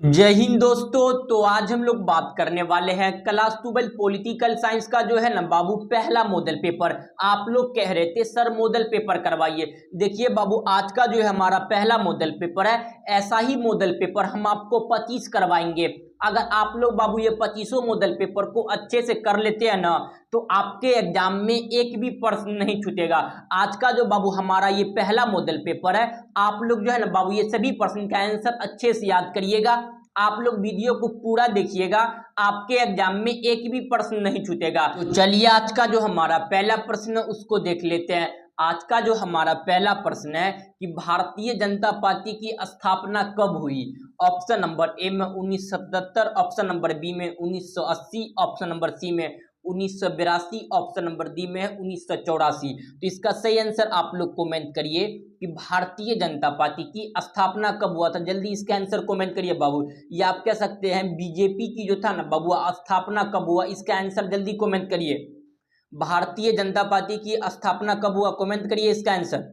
जय हिंद दोस्तों। तो आज हम लोग बात करने वाले हैं क्लास 12 पॉलिटिकल साइंस का जो है ना बाबू पहला मॉडल पेपर। आप लोग कह रहे थे सर मॉडल पेपर करवाइए। देखिए बाबू आज का जो है हमारा पहला मॉडल पेपर है। ऐसा ही मॉडल पेपर हम आपको 25 करवाएंगे। अगर आप लोग बाबू ये 25 मॉडल पेपर को अच्छे से कर लेते हैं ना तो आपके एग्जाम में एक भी प्रश्न नहीं छूटेगा। आज का जो बाबू हमारा ये पहला मॉडल पेपर है, आप लोग जो है ना बाबू ये सभी प्रश्न का आंसर अच्छे से याद करिएगा। आप लोग वीडियो को पूरा देखिएगा, आपके एग्जाम में एक भी प्रश्न नहीं छूटेगा। तो चलिए आज का जो हमारा पहला प्रश्न है उसको देख लेते हैं। आज का जो हमारा पहला प्रश्न है कि भारतीय जनता पार्टी की स्थापना कब हुई। ऑप्शन नंबर ए में 1977, ऑप्शन नंबर बी में 1980, ऑप्शन नंबर सी में 1982, ऑप्शन नंबर डी में 1984। तो इसका सही आंसर आप लोग कमेंट करिए कि भारतीय जनता पार्टी की स्थापना कब हुआ था। जल्दी इसका आंसर कमेंट करिए बाबू। या आप कह सकते हैं बीजेपी की जो था ना बाबू स्थापना कब हुआ, इसका आंसर जल्दी कमेंट करिए। भारतीय जनता पार्टी की स्थापना कब हुआ, कमेंट करिए इसका आंसर।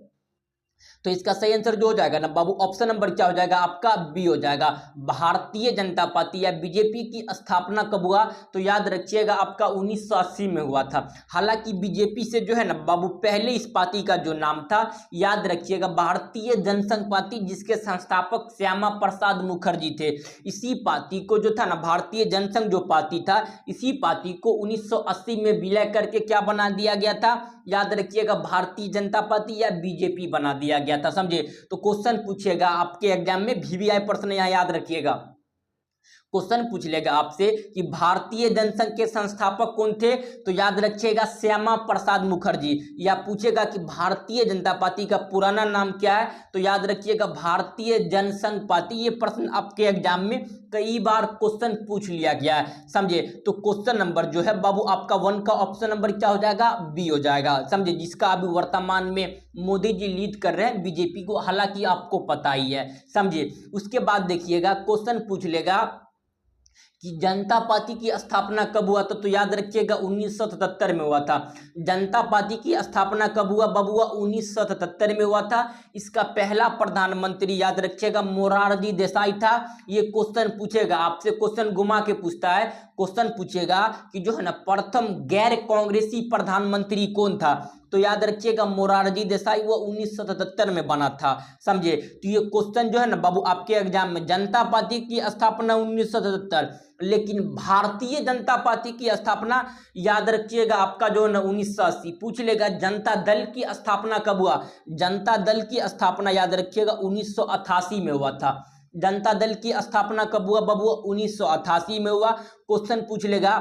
तो इसका सही आंसर जो हो जाएगा ना बाबू ऑप्शन नंबर क्या हो जाएगा आपका, बी हो जाएगा। भारतीय जनता पार्टी या बीजेपी की स्थापना कब हुआ, तो याद रखिएगा आपका 1980 में हुआ था। हालांकि बीजेपी से जो है ना बाबू पहले इस पार्टी का जो नाम था याद रखिएगा भारतीय जनसंघ पार्टी, जिसके संस्थापक श्यामा प्रसाद मुखर्जी थे। इसी पार्टी को जो था ना भारतीय जनसंघ जो पार्टी था, इसी पार्टी को 1980 में विलय करके क्या बना दिया गया था, याद रखिएगा भारतीय जनता पार्टी या बीजेपी बना दिया गया था। समझे। तो क्वेश्चन पूछेगा आपके एग्जाम में, वीवीआई प्रश्न यहां याद रखिएगा। क्वेश्चन पूछ लेगा आपसे कि भारतीय जनसंघ के संस्थापक कौन थे, तो याद रखिएगा श्यामा प्रसाद मुखर्जी। या पूछेगा कि भारतीय जनता पार्टी का पुराना नाम क्या है, तो याद रखिएगा भारतीय जनसंघ पार्टी। ये प्रश्न आपके एग्जाम में कई बार क्वेश्चन पूछ लिया गया है। समझे। तो क्वेश्चन नंबर जो है बाबू आपका 1 का ऑप्शन नंबर क्या हो जाएगा, बी हो जाएगा। समझे। जिसका अभी वर्तमान में मोदी जी लीड कर रहे हैं बीजेपी को, हालांकि आपको पता ही है। समझे। उसके बाद देखिएगा क्वेश्चन पूछ लेगा कि जनता पार्टी की स्थापना कब हुआ था, तो याद रखिएगा 1977 में हुआ था। जनता पार्टी की स्थापना कब हुआ बबुआ, 1977 में हुआ था। इसका पहला प्रधानमंत्री याद रखिएगा मोरारजी देसाई था। ये क्वेश्चन पूछेगा आपसे, क्वेश्चन घुमा के पूछता है। क्वेश्चन पूछेगा कि जो है ना प्रथम गैर कांग्रेसी प्रधानमंत्री कौन था, तो याद रखिएगा मोरारजी देसाई, वो 1977 में बना था। समझे। तो ये क्वेश्चन जो है ना बाबू आपके एग्जाम में, जनता पार्टी की स्थापना 1977, लेकिन भारतीय जनता पार्टी की स्थापना याद रखिएगा आपका जो है ना 1980। पूछ लेगा जनता दल की स्थापना कब हुआ, जनता दल की स्थापना याद रखिएगा 1988 में हुआ था। जनता दल की स्थापना कब हुआ बबुआ, 1988 में हुआ। क्वेश्चन पूछ लेगा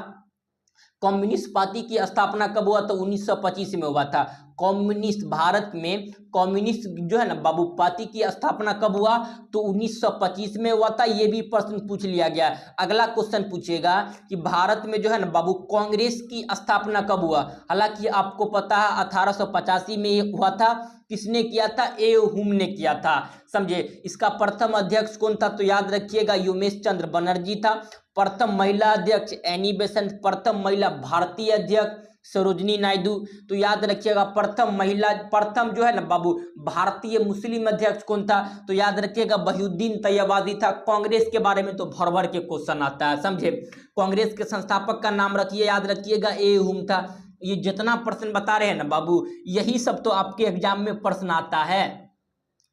कम्युनिस्ट पार्टी की स्थापना कब हुआ, तो 1925 में हुआ था। कम्युनिस्ट भारत में कम्युनिस्ट जो है ना बाबू पार्टी की स्थापना कब हुआ, तो 1925 में हुआ था। ये भी प्रश्न पूछ लिया गया। अगला क्वेश्चन पूछेगा कि भारत में जो है ना बाबू कांग्रेस की स्थापना कब हुआ। हालांकि आपको पता है 1885 में ये हुआ था। किसने किया था, ए हुम ने किया था। समझे। इसका प्रथम अध्यक्ष कौन था, तो याद रखिएगा उमेश चंद्र बनर्जी था। प्रथम महिला अध्यक्ष एनी बेसेंट, प्रथम महिला भारतीय अध्यक्ष सरोजनी नायडू। तो याद रखिएगा प्रथम जो है ना बाबू भारतीय मुस्लिम अध्यक्ष कौन था, तो याद रखिएगा वहीउद्दीन तैयबादी था। कांग्रेस के बारे में तो भर भर के क्वेश्चन आता है। समझे। कांग्रेस के संस्थापक का नाम रखिए, याद रखिएगा ए हुम था। ये जितना प्रश्न बता रहे हैं ना बाबू, यही सब तो आपके एग्जाम में प्रश्न आता है।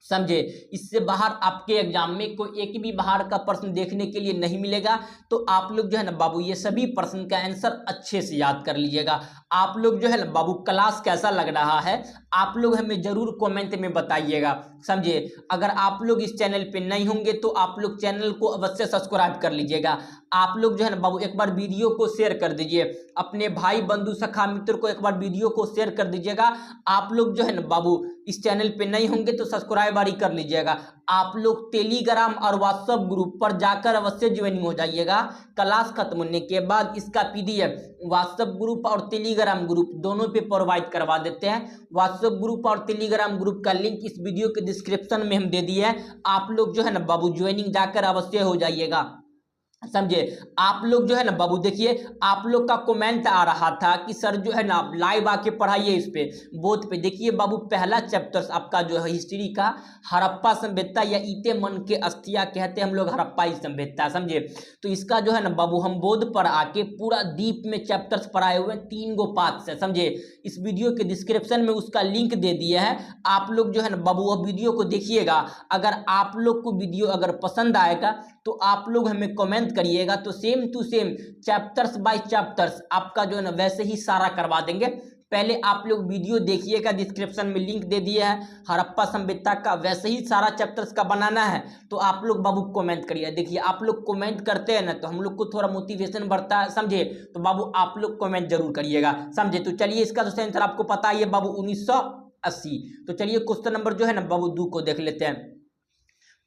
समझे। इससे बाहर आपके एग्जाम में कोई एक भी बाहर का प्रश्न देखने के लिए नहीं मिलेगा। तो आप लोग जो है ना बाबू ये सभी प्रश्न का आंसर अच्छे से याद कर लीजिएगा। आप लोग जो है ना बाबू क्लास कैसा लग रहा है, आप लोग हमें जरूर कमेंट में बताइएगा। समझे। अगर आप लोग इस चैनल पे नहीं होंगे तो आप लोग चैनल को अवश्य सब्सक्राइब कर लीजिएगा। आप लोग जो है ना बाबू एक बार वीडियो को शेयर कर दीजिए, अपने भाई बंधु सखा मित्र को एक बार वीडियो को शेयर कर दीजिएगा। आप लोग जो है ना बाबू इस चैनल पे नहीं होंगे तो सब्सक्राइब ही कर लीजिएगा। आप लोग टेलीग्राम और व्हाट्सएप ग्रुप पर जाकर अवश्य ज्वाइनिंग हो जाइएगा। क्लास खत्म होने के बाद इसका पीडीएफ व्हाट्सएप ग्रुप और टेलीग्राम ग्रुप दोनों पे प्रोवाइड करवा देते हैं। व्हाट्सएप ग्रुप और टेलीग्राम ग्रुप का लिंक इस वीडियो के डिस्क्रिप्शन में हम दे दिए हैं। आप लोग जो है ना बाबू ज्वाइनिंग जाकर अवश्य हो जाइएगा। समझे। आप लोग जो है ना बाबू देखिए, आप लोग का कमेंट आ रहा था कि सर जो है ना लाइव आके पढ़ाइए इस पे बोर्ड पे। देखिए बाबू, पहला चैप्टर आपका जो है हिस्ट्री का हड़प्पा सभ्यता या ईटे मन के अस्थिया कहते हैं हम लोग हड़प्पा सभ्यता, समझे। तो इसका जो है ना बाबू हम बोर्ड पर आके पूरा डीप में चैप्टर्स पढ़ाए हुए हैं 3 गो पार्ट से, समझे। इस वीडियो के डिस्क्रिप्शन में उसका लिंक दे दिया है, आप लोग जो है ना बाबू वह वीडियो को देखिएगा। अगर आप लोग को वीडियो अगर पसंद आएगा तो आप लोग हमें कमेंट करिएगा, तो same to same chapters by chapters आपका जो है ना वैसे ही सारा करवा देंगे। पहले आप लोग वीडियो देखिएगा, डिस्क्रिप्शन में लिंक दे दिया है हड़प्पा सभ्यता का, वैसे ही सारा चैप्टर्स का बनाना है। तो आप लोग बाबू कमेंट करिए। देखिए आप लोग कमेंट करते हैं ना तो हम लोग को थोड़ा मोटिवेशन बढ़ता है, समझे। तो बाबू आप लोग कमेंट जरूर करिएगा, समझे। तो चलिए इसका तो आंसर आपको पता ही है बाबू 1980। तो चलिए क्वेश्चन नंबर जो है ना बाबू 2 को देख लेते हैं।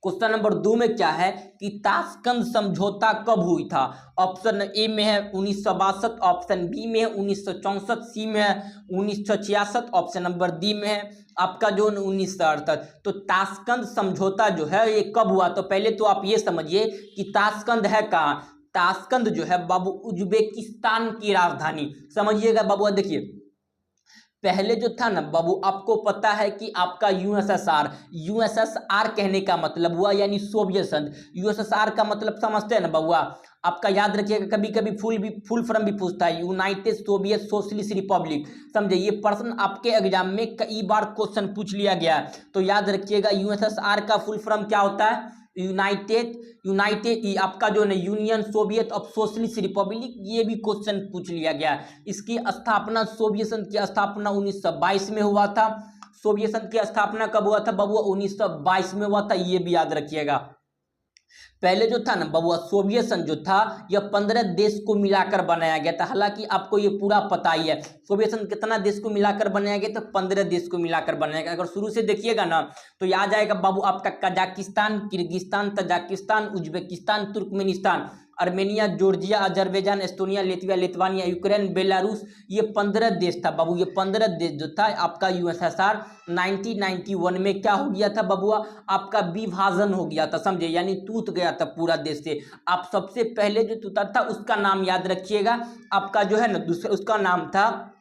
क्वेश्चन नंबर 2 में क्या है कि ताशकंद समझौता कब हुई था। ऑप्शन ए में है 1962, ऑप्शन बी में है 1964, सी में है 1966, ऑप्शन नंबर डी में है आपका जो 1968। तो ताशकंद समझौता जो है ये कब हुआ, तो पहले तो आप ये समझिए कि ताशकंद है कहाँ। ताशकंद जो है बाबू उज्बेकिस्तान की राजधानी, समझिएगा बाबू। देखिए पहले जो था ना बाबू, आपको पता है कि आपका यूएसएसआर, यूएसएसआर कहने का मतलब हुआ यानी सोवियत संघ। यूएसएसआर का मतलब समझते हैं ना बाबुआ, आपका याद रखिएगा, कभी कभी फुल फॉर्म भी पूछता है, यूनाइटेड सोवियत सोशलिस्ट रिपब्लिक, समझे। ये प्रश्न आपके एग्जाम में कई बार क्वेश्चन पूछ लिया गया है, तो याद रखिएगा यूएसएसआर का फुल फॉर्म क्या होता है, यूनाइटेड आपका जो है union Soviet of socialist Republic. ये भी क्वेश्चन पूछ लिया गया। इसकी स्थापना, सोवियत संघ की स्थापना 1922 में हुआ था। सोवियत संघ की स्थापना कब हुआ था बाबू, 1922 में हुआ था, ये भी याद रखिएगा। पहले जो था ना बबुआ सोवियत संघ जो था यह 15 देश को मिलाकर बनाया गया था। हालांकि आपको ये पूरा पता ही है सोवियत संघ कितना देश को मिलाकर बनाया गया था, 15 देश को मिलाकर बनाया गया। अगर शुरू से देखिएगा ना तो ये आ जाएगा बाबू आपका Kazakhstan, Kyrgyzstan, Tajikistan, Uzbekistan, Turkmenistan, Armenia, Georgia, Azerbaijan, Estonia, लिथुआ, लिथुआनिया, यूक्रेन, बेलारूस। ये 15 देश था बाबू। ये 15 देश जो था आपका यूएसएसआर 1991 में क्या हो गया था बबुआ, आपका विभाजन हो गया था, समझे, यानी टूट गया था पूरा देश से। आप सबसे पहले जो टूटा था उसका नाम याद रखिएगा, आपका जो है ना दूसरा उसका नाम था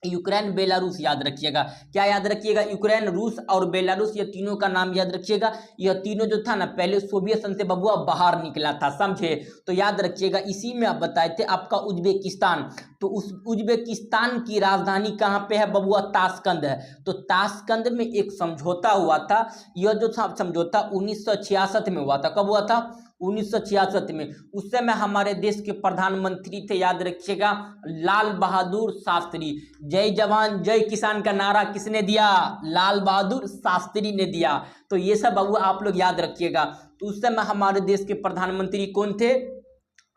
यूक्रेन, बेलारूस, याद रखिएगा। क्या याद रखिएगा, यूक्रेन, रूस और बेलारूस, ये तीनों का नाम याद रखिएगा। यह तीनों जो था ना पहले सोवियत संघ से बबुआ बाहर निकला था, समझे। तो याद रखिएगा, इसी में आप बताए थे आपका उज्बेकिस्तान। तो उस उज्बेकिस्तान की राजधानी कहाँ पे है बबुआ, ताशकंद है। तो ताशकंद में एक समझौता हुआ था। यह जो था समझौता 1966 में हुआ था। कब हुआ था, 1966 में। उस समय हमारे देश के प्रधानमंत्री थे, याद रखिएगा, लाल बहादुर शास्त्री। जय जवान जय किसान का नारा किसने दिया, लाल बहादुर शास्त्री ने दिया। तो ये सब बाबू आप लोग याद रखिएगा। तो उस समय हमारे देश के प्रधानमंत्री कौन थे,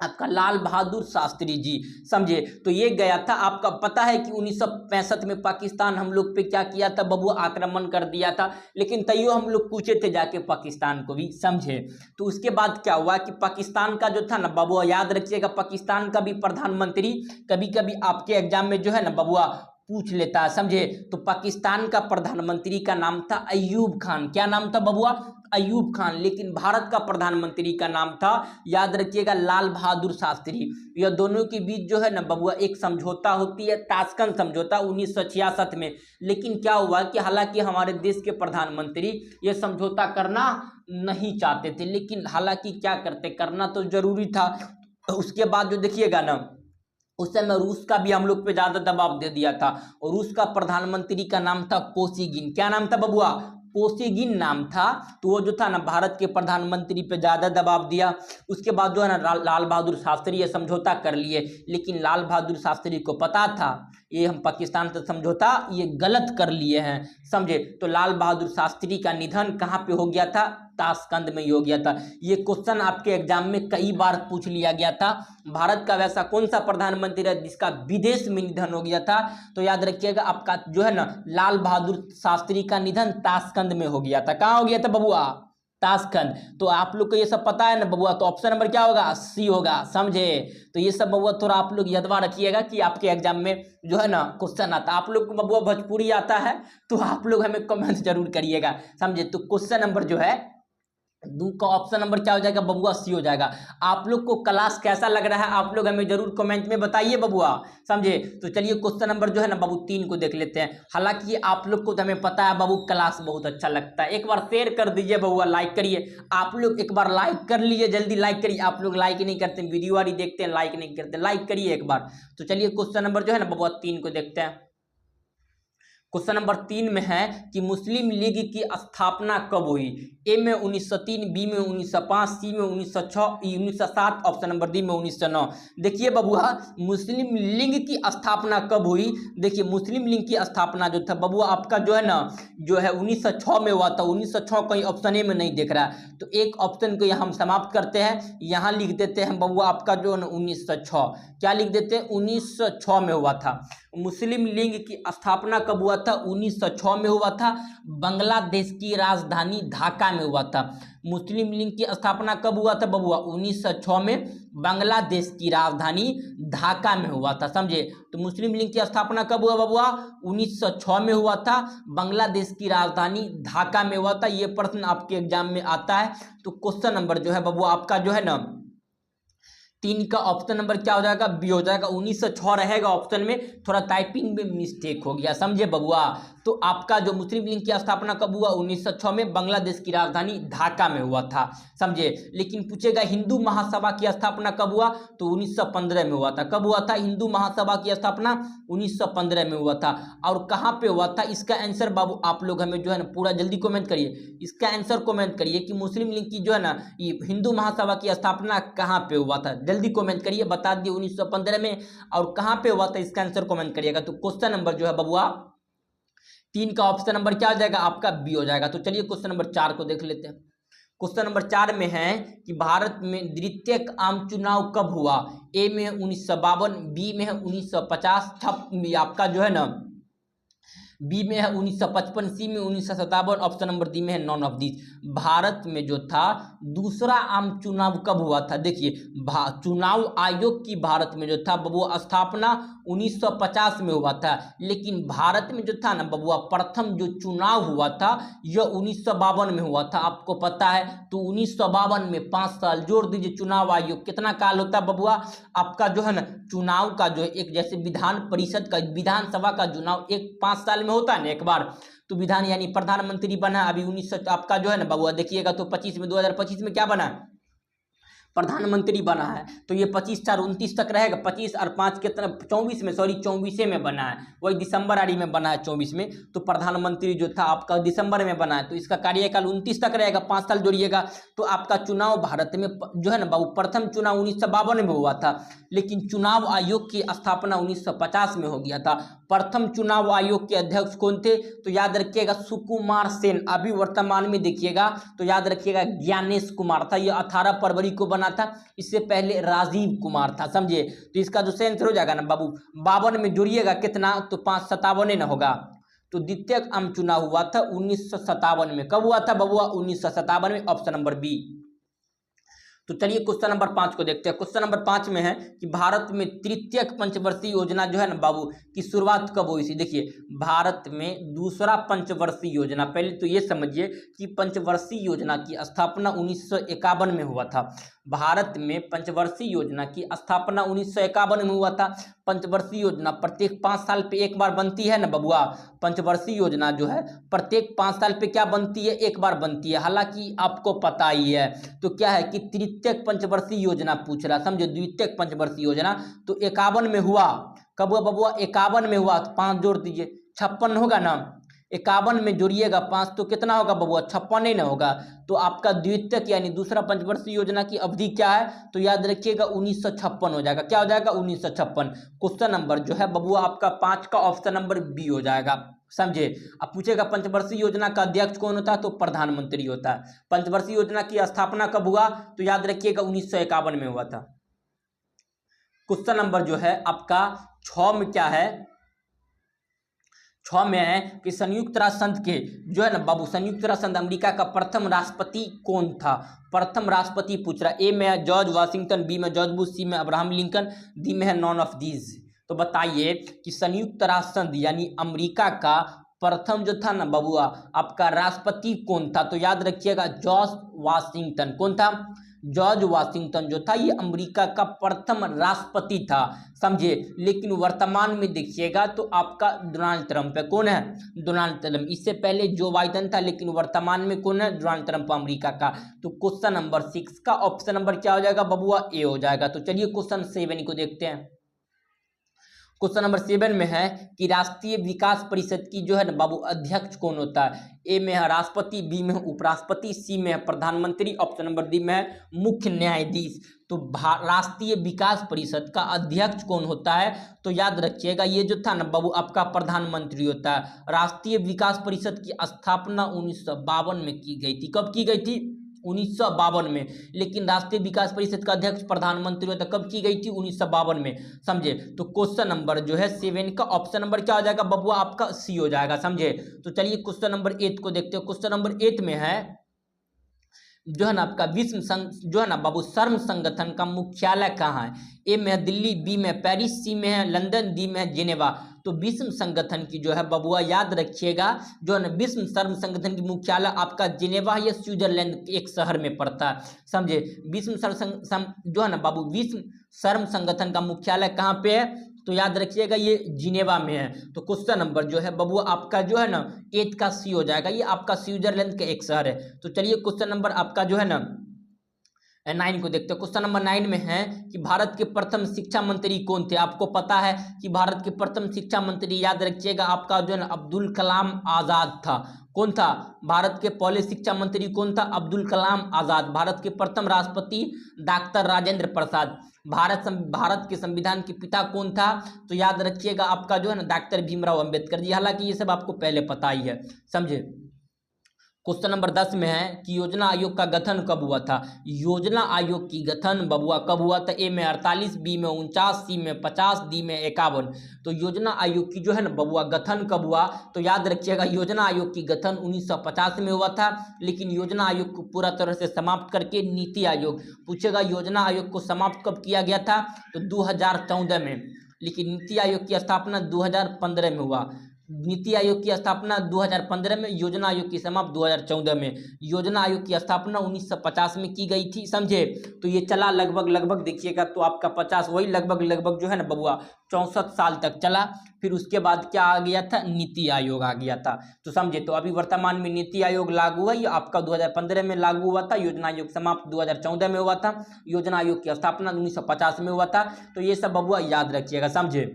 आपका लाल बहादुर शास्त्री जी, समझे। तो ये गया था, आपका पता है कि 1965 में पाकिस्तान हम लोग पे क्या किया था बबुआ, आक्रमण कर दिया था। लेकिन तैयो हम लोग पूछे थे जाके पाकिस्तान को भी, समझे। तो उसके बाद क्या हुआ कि पाकिस्तान का जो था ना बबुआ, याद रखिएगा, पाकिस्तान का भी प्रधानमंत्री कभी कभी आपके एग्जाम में जो है ना बबुआ पूछ लेता है, समझे। तो पाकिस्तान का प्रधानमंत्री का नाम था अयूब खान। क्या नाम था बबुआ, अयूब खान। लेकिन भारत का प्रधानमंत्री का नाम था, याद रखिएगा, लाल बहादुर शास्त्री। यह दोनों के बीच जो है ना बबुआ एक समझौता होती है, ताशकंद समझौता 1966 में। लेकिन क्या हुआ कि हालांकि हमारे देश के प्रधानमंत्री यह समझौता करना नहीं चाहते थे, लेकिन हालांकि क्या करते, करना तो जरूरी था। उसके बाद जो देखिएगा ना, उस समय रूस का भी हम लोग पे ज्यादा दबाव दे दिया था, और रूस का प्रधानमंत्री का नाम था कोसिगिन। क्या नाम था बबुआ, कोसिगिन नाम था। तो वो जो था ना भारत के प्रधानमंत्री पे ज्यादा दबाव दिया। उसके बाद जो है ना लाल बहादुर शास्त्री ये समझौता कर लिए। लेकिन लाल बहादुर शास्त्री को पता था ये हम पाकिस्तान से समझौता ये गलत कर लिए हैं, समझे। तो लाल बहादुर शास्त्री का निधन कहाँ पे हो गया था, ताशकंद में ही हो गया था। ये क्वेश्चन आपके एग्जाम में कई बार पूछ लिया गया था। भारत का वैसा कौन सा प्रधानमंत्री है जिसका विदेश में निधन हो गया था, तो याद रखिएगा आपका जो है ना लाल बहादुर शास्त्री का निधन ताशकंद में हो गया था। कहाँ हो गया था बबुआ, ताशकंद। तो आप लोग को ये सब पता है ना बबुआ, तो ऑप्शन नंबर क्या होगा, सी होगा, समझे। तो ये सब बबुआ थोड़ा आप लोग यादवा रखिएगा कि आपके एग्जाम में जो है ना क्वेश्चन आता। आप लोग को बबुआ भोजपुरी आता है तो आप लोग हमें कमेंट जरूर करिएगा, समझे। तो क्वेश्चन नंबर जो है दू का ऑप्शन नंबर क्या हो जाएगा बबुआ? सी हो जाएगा। आप लोग को क्लास कैसा लग रहा है आप लोग हमें जरूर कमेंट में बताइए बबुआ, समझे। तो चलिए क्वेश्चन नंबर जो है ना बाबू 3 को देख लेते हैं। हालांकि आप लोग को तो हमें पता है बाबू क्लास बहुत अच्छा लगता है, एक बार शेयर कर दीजिए बबुआ, लाइक करिए। आप लोग एक बार लाइक कर लीजिए, जल्दी लाइक करिए। आप लोग लाइक नहीं करते, वीडियो वाली देखते हैं लाइक नहीं करते, लाइक करिए एक बार। तो चलिए क्वेश्चन नंबर जो है ना बबुआ 3 को देखते हैं। क्वेश्चन नंबर 3 में है कि मुस्लिम लीग की स्थापना कब हुई? ए में 1903, बी में 1905, सी में 1906, 1907, ऑप्शन नंबर डी में 1909। देखिए बबुआ मुस्लिम लीग की स्थापना कब हुई? देखिए मुस्लिम लीग की स्थापना जो था बबुआ आपका जो है ना जो है 1906 में हुआ था। 1906 कहीं ऑप्शन ए में नहीं दिख रहा है, तो एक ऑप्शन को यहाँ हम समाप्त करते हैं, यहाँ लिख देते हैं बबुआ आपका जो है ना 1906। क्या लिख देते हैं? 1906 में हुआ था। मुस्लिम लीग की स्थापना कब हुआ था? 1906 में हुआ था। बांग्लादेश की राजधानी ढाका में हुआ था। मुस्लिम लीग की स्थापना कब हुआ था बबुआ? 1906 में बांग्लादेश की राजधानी ढाका में हुआ था, समझे। तो मुस्लिम लीग की स्थापना कब हुआ बबुआ? 1906 में हुआ था, बांग्लादेश की राजधानी ढाका में हुआ था। ये प्रश्न आपके एग्जाम में आता है। तो क्वेश्चन नंबर जो है बबुआ आपका जो है ना 3 का ऑप्शन नंबर क्या हो जाएगा? बी हो जाएगा। 1906 रहेगा ऑप्शन में, थोड़ा टाइपिंग में मिस्टेक हो गया, समझे बबुआ। तो आपका जो मुस्लिम लीग की स्थापना कब हुआ? 1906 में, बांग्लादेश की राजधानी ढाका में हुआ था, समझे। लेकिन पूछेगा हिंदू महासभा की स्थापना कब हुआ? तो 1915 में हुआ था। कब हुआ था हिंदू महासभा की स्थापना? 1915 में हुआ था। और कहाँ पे हुआ था इसका आंसर बाबू आप लोग हमें जो है ना पूरा जल्दी कमेंट करिए, इसका आंसर कमेंट करिए कि मुस्लिम लीग की जो है ना ये हिंदू महासभा की स्थापना कहाँ पे हुआ था, जल्दी कमेंट करिए, बता दिए 1915 में और कहाँ पे हुआ था, इसका आंसर कमेंट करिएगा। तो क्वेश्चन नंबर जो है बबुआ 3 का ऑप्शन नंबर क्या हो जाएगा? आपका बी हो जाएगा। तो चलिए क्वेश्चन नंबर 4 को देख लेते हैं। क्वेश्चन नंबर 4 में है कि भारत में द्वितीय आम चुनाव कब हुआ? ए में 1952, बी में है 1950, आपका जो है ना बी में है 1955, सी में 1957, ऑप्शन नंबर डी में है नॉन ऑफ दिस। भारत में जो था दूसरा आम चुनाव कब हुआ था? देखिए चुनाव आयोग की भारत में जो था बबुआ स्थापना 1950 में हुआ था, लेकिन भारत में जो था ना बबुआ प्रथम जो चुनाव हुआ था यह 1952 में हुआ था, आपको पता है। तो 1952 में 5 साल जोड़ दीजिए, चुनाव आयोग कितना काल होता है बबुआ आपका जो है ना चुनाव का जो एक जैसे विधान परिषद का विधानसभा का चुनाव एक 5 साल में होता है ना एक बार, तो विधान यानी प्रधानमंत्री बना अभी 1900 आपका जो है ना बबुआ देखिएगा तो 25 में 2025 में क्या बना? प्रधानमंत्री बना है। तो ये 25 4 29 तक रहेगा, 25 और 5 कितना 24 में, सॉरी 24 में बना है, वही दिसंबर आदि में बना है 24 में। तो प्रधानमंत्री जो था आपका दिसंबर में बना है, तो इसका कार्यकाल 29 तक रहेगा, 5 साल जोड़िएगा। तो आपका चुनाव भारत में जो है ना बाबू प्रथम चुनाव 1952 में हुआ था, लेकिन चुनाव आयोग की स्थापना 1950 में हो गया था। प्रथम चुनाव आयोग के अध्यक्ष कौन थे? तो याद रखिएगा सुकुमार सेन, अभी वर्तमान में देखिएगा तो याद रखिएगा ज्ञानेश कुमार था, ये 18 फरवरी को बना था, इससे पहले राजीव कुमार था, समझिए। तो इसका जो आंसर हो जाएगा ना बाबू 52 में जोड़िएगा कितना? तो 557 ना होगा। तो द्वितीय आम चुनाव हुआ था 1957 में। कब हुआ था बबुआ? 1957 में, ऑप्शन नंबर बी। तो चलिए क्वेश्चन नंबर 5 को देखते हैं। क्वेश्चन नंबर 5 में है कि भारत में तृतीय पंचवर्षीय योजना जो है ना बाबू की शुरुआत कब हुई थी? देखिए भारत में दूसरा पंचवर्षीय योजना, पहले तो ये समझिए कि पंचवर्षीय योजना की स्थापना 1951 में हुआ था। भारत में पंचवर्षीय योजना की स्थापना 1951 में हुआ था। पंचवर्षीय योजना प्रत्येक 5 साल पे एक बार बनती है ना बबुआ, पंचवर्षीय योजना जो है प्रत्येक 5 साल पे क्या बनती है? एक बार बनती है। हालांकि आपको पता ही है तो क्या है कि तृतीय पंचवर्षीय योजना पूछ रहा, समझे। द्वितीय पंचवर्षीय योजना तो 51 में हुआ। कब हुआ बबुआ? 51 में हुआ। तो 5 जोड़ दीजिए, 56 होगा ना। 51 में जोड़िएगा 5 तो कितना होगा बबुआ? 56 ही ना होगा। तो आपका द्वितीय यानी दूसरा पंचवर्षीय योजना की अवधि क्या है? तो याद रखिएगा 1956 हो जाएगा। क्या हो जाएगा? 1956। क्वेश्चन नंबर जो है बबुआ आपका 5 का ऑप्शन नंबर बी हो जाएगा, समझे। अब पूछेगा पंचवर्षीय योजना का अध्यक्ष कौन होता है? तो प्रधानमंत्री होता है। पंचवर्षीय योजना की स्थापना कब हुआ? तो याद रखिएगा 1951 में हुआ था। क्वेश्चन नंबर जो है आपका 6 में क्या है? 6 में है कि संयुक्त राष्ट्र संघ के जो है ना बाबू संयुक्त राष्ट्र संघ अमेरिका का प्रथम राष्ट्रपति कौन था? प्रथम राष्ट्रपति पूछ रहा। ए में है जॉर्ज वाशिंगटन, बी में जॉर्ज बुश, सी में अब्राहम लिंकन, डी में है नॉन ऑफ दीज। तो बताइए कि संयुक्त राष्ट्र संघ यानी अमेरिका का प्रथम जो था ना बबुआ आपका राष्ट्रपति कौन था, तो याद रखिएगा जॉर्ज वाशिंगटन। कौन था? जॉर्ज वाशिंगटन जो था ये अमेरिका का प्रथम राष्ट्रपति था, समझे। लेकिन वर्तमान में देखिएगा तो आपका डोनाल्ड ट्रंप है। कौन है? Donald Trump. इससे पहले जो बाइडेन था, लेकिन वर्तमान में कौन है? डोनाल्ड ट्रंप अमेरिका का। तो क्वेश्चन नंबर 6 का ऑप्शन नंबर क्या हो जाएगा बबुआ? ए हो जाएगा। तो चलिए क्वेश्चन 7 को देखते हैं। क्वेश्चन नंबर 7 में है कि राष्ट्रीय विकास परिषद की जो है ना बाबू अध्यक्ष कौन होता है? ए में है राष्ट्रपति, बी में है उपराष्ट्रपति, सी में है प्रधानमंत्री, ऑप्शन नंबर डी में है मुख्य न्यायाधीश। तो राष्ट्रीय विकास परिषद का अध्यक्ष कौन होता है? तो याद रखिएगा ये जो था ना बाबू आपका प्रधानमंत्री होता है। राष्ट्रीय विकास परिषद की स्थापना 1952 में की गई थी। कब की गई थी? 1952 में। लेकिन राष्ट्रीय विकास परिषद का अध्यक्ष प्रधानमंत्री होता कब की गई थी? 1952 में, समझे। तो क्वेश्चन नंबर जो है 7 का ऑप्शन नंबर क्या हो जाएगा बबुआ? आपका सी हो जाएगा, समझे। तो चलिए क्वेश्चन नंबर 8 को देखते हो। क्वेश्चन नंबर 8 में है जो है ना आपका विश्व जो है ना बाबू श्रम संगठन का मुख्यालय कहाँ है? ए में है दिल्ली, बी में पेरिस, सी में है लंदन, डी में है जिनेवा। तो विश्व संगठन की जो है बबुआ याद रखिएगा जो है ना विश्व श्रम संगठन की मुख्यालय आपका जिनेवा या स्विट्जरलैंड के एक शहर में पड़ता है, समझे। विश्व श्रम जो है ना बाबू विश्व श्रम संगठन का मुख्यालय कहाँ पे है? तो याद रखिएगा ये जिनेवा में है। तो क्वेश्चन नंबर जो है बबुआ आपका जो है ना 8 का सी हो जाएगा, ये आपका स्विट्जरलैंड का एक शहर है। तो चलिए क्वेश्चन नंबर आपका जो है ना 9 को देखते हैं। क्वेश्चन नंबर 9 में है कि भारत के प्रथम शिक्षा मंत्री कौन थे? आपको पता है कि भारत के प्रथम शिक्षा मंत्री याद रखिएगा आपका जो है ना अब्दुल कलाम आजाद था। कौन था? भारत के पहले शिक्षा मंत्री कौन था? अब्दुल कलाम आजाद। भारत के प्रथम राष्ट्रपति डॉक्टर राजेंद्र प्रसाद। भारत के संविधान के पिता कौन था? तो याद रखिएगा आपका जो है ना डॉक्टर भीमराव अंबेडकर जी। हालांकि ये सब आपको पहले पता ही है, समझे। क्वेश्चन नंबर 10 में है कि योजना आयोग का गठन कब हुआ था? योजना आयोग की गठन बबुआ कब हुआ था? ए में 48, बी में 49, सी में 50, डी में 51। तो योजना आयोग की जो है ना बबुआ गठन कब हुआ? तो याद रखिएगा योजना आयोग की गठन 1950 में हुआ था। लेकिन योजना आयोग को पूरा तरह से समाप्त करके नीति आयोग, पूछेगा योजना आयोग को समाप्त कब किया गया था? तो 2014 में। लेकिन नीति आयोग की स्थापना 2015 में हुआ। नीति आयोग की स्थापना 2015 में, योजना आयोग की समाप्त 2014 में। योजना आयोग की स्थापना 1950 में की गई थी, समझे। तो ये चला लगभग देखिएगा तो आपका 50 वही लगभग जो है ना बबुआ 64 साल तक चला। फिर उसके बाद क्या आ गया था? नीति आयोग आ गया था, तो समझे। तो अभी वर्तमान में नीति आयोग लागू हुआ, ये आपका 2015 में लागू हुआ था। योजना आयोग समाप्त 2014 में हुआ था। योजना आयोग की स्थापना 1950 में हुआ था। तो ये सब बबुआ याद रखिएगा, समझे।